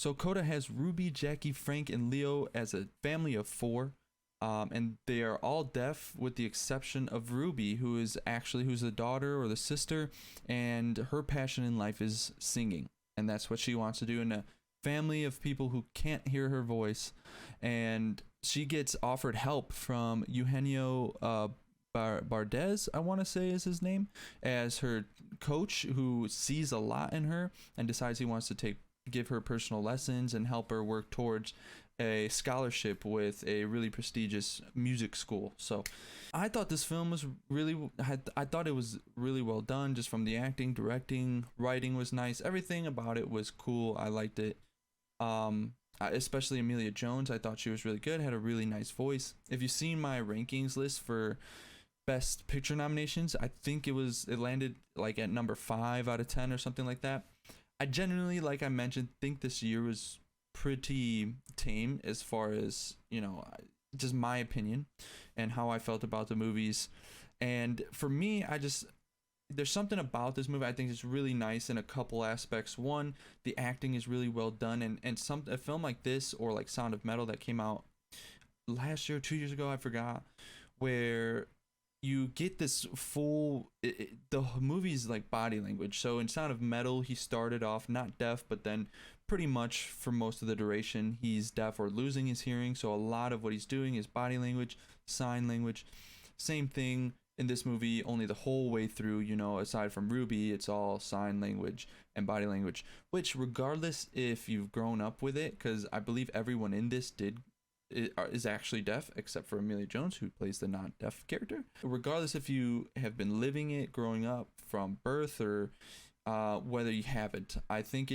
So Coda has Ruby, Jackie, Frank, and Leo as a family of four. And they are all deaf with the exception of Ruby, who's the daughter or the sister, and her passion in life is singing, and that's what she wants to do in a family of people who can't hear her voice. And she gets offered help from Eugenio Bardez, I want to say is his name, as her coach, who sees a lot in her and decides he wants to give her personal lessons and help her work towards a scholarship with a really prestigious music school. So I thought this film was I thought it was really well done, just from the acting, directing, writing was nice. Everything about it was cool. I liked it. Especially Emilia Jones. I thought she was really good, had a really nice voice. If you've seen my rankings list for best picture nominations, I think it landed like at number 5 out of 10 or something like that. I genuinely, like I mentioned, think this year was pretty tame as far as, just my opinion and how I felt about the movies. And for me, there's something about this movie I think is really nice in a couple aspects. One, the acting is really well done, and a film like this, or like Sound of Metal that came out last year, 2 years ago, I forgot, where you get this the movie's like body language. So in Sound of Metal, he started off not deaf, but then pretty much for most of the duration he's deaf or losing his hearing. So a lot of what he's doing is body language, sign language. Same thing in this movie, only the whole way through, aside from Ruby, it's all sign language and body language, which regardless if you've grown up with it, because I believe everyone in this is actually deaf except for Emilia Jones, who plays the non-deaf character. Regardless if you have been living it growing up from birth or whether you haven't, I think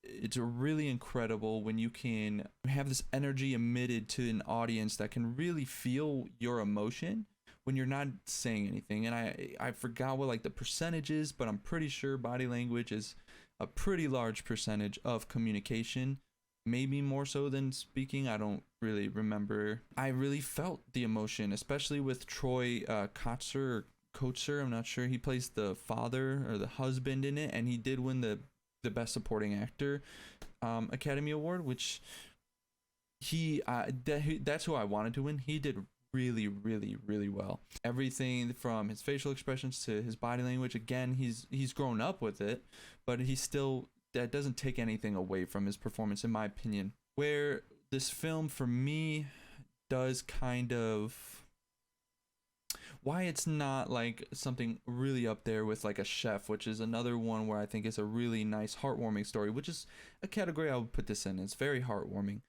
it's really incredible when you can have this energy emitted to an audience that can really feel your emotion when you're not saying anything. And I forgot what like the percentage is, but I'm pretty sure body language is a pretty large percentage of communication, maybe more so than speaking. I don't really remember. I really felt the emotion, especially with Troy Kotsur, I'm not sure. He plays the father or the husband in it, and he did win the Best Supporting Actor Academy Award, which that's who I wanted to win. He did really, really, really well. Everything from his facial expressions to his body language. Again, he's grown up with it, but that doesn't take anything away from his performance, in my opinion. Where this film for me does kind of why it's not like something really up there with like a Chef, which is another one where I think is a really nice heartwarming story, which is a category I would put this in. It's very heartwarming.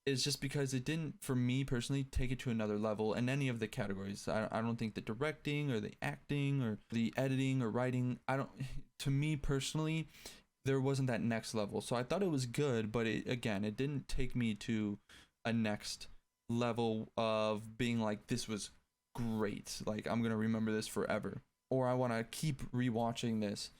It's just because it didn't, for me personally, take it to another level in any of the categories. I don't think the directing or the acting or the editing or writing, to me personally, there wasn't that next level. So I thought it was good, but it didn't take me to a next level of being like, this was great. Like, I'm going to remember this forever. Or I want to keep rewatching this.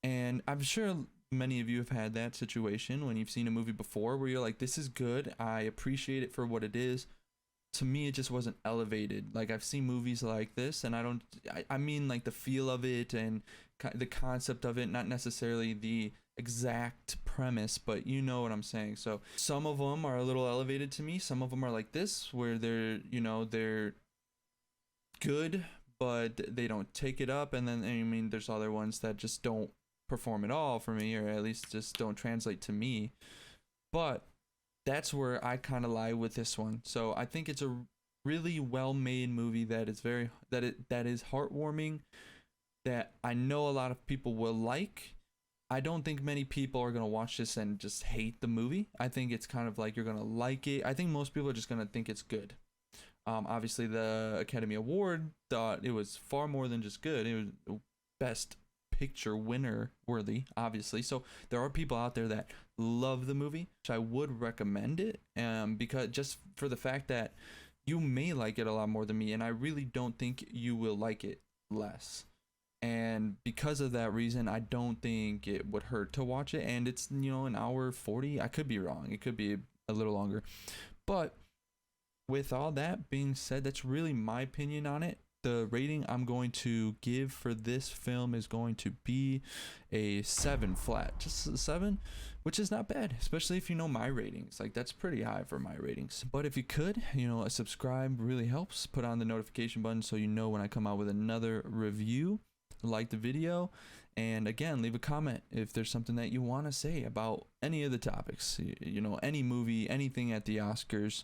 And I'm sure many of you have had that situation when you've seen a movie before where you're like, this is good, I appreciate it for what it is. To me, it just wasn't elevated. Like, I've seen movies like this, and I mean like the feel of it and the concept of it, not necessarily the exact premise, but you know what I'm saying. So some of them are a little elevated to me. Some of them are like this, where they're good, but they don't take it up. And then, there's other ones that just don't perform at all for me, or at least just don't translate to me. But that's where I kind of lie with this one. So I think it's a really well-made movie that is that is heartwarming, that I know a lot of people will like. I don't think many people are going to watch this and just hate the movie. I think it's kind of like you're going to like it. I think most people are just going to think it's good. Obviously, the Academy Award thought it was far more than just good. It was Best Picture winner worthy, obviously. So there are people out there that love the movie, which I would recommend it, because just for the fact that you may like it a lot more than me, and I really don't think you will like it less. And because of that reason, I don't think it would hurt to watch it. And it's, an hour 40. I could be wrong. It could be a little longer. But with all that being said, that's really my opinion on it. the rating I'm going to give for this film is going to be a 7 flat, just a 7, which is not bad, especially if you know my ratings. Like, that's pretty high for my ratings. But if you could, a subscribe really helps. Put on the notification button so you know when I come out with another review. Like the video, and again, leave a comment if there's something that you want to say about any of the topics, any movie, anything at the Oscars.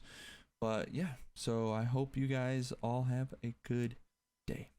But yeah, so I hope you guys all have a good day.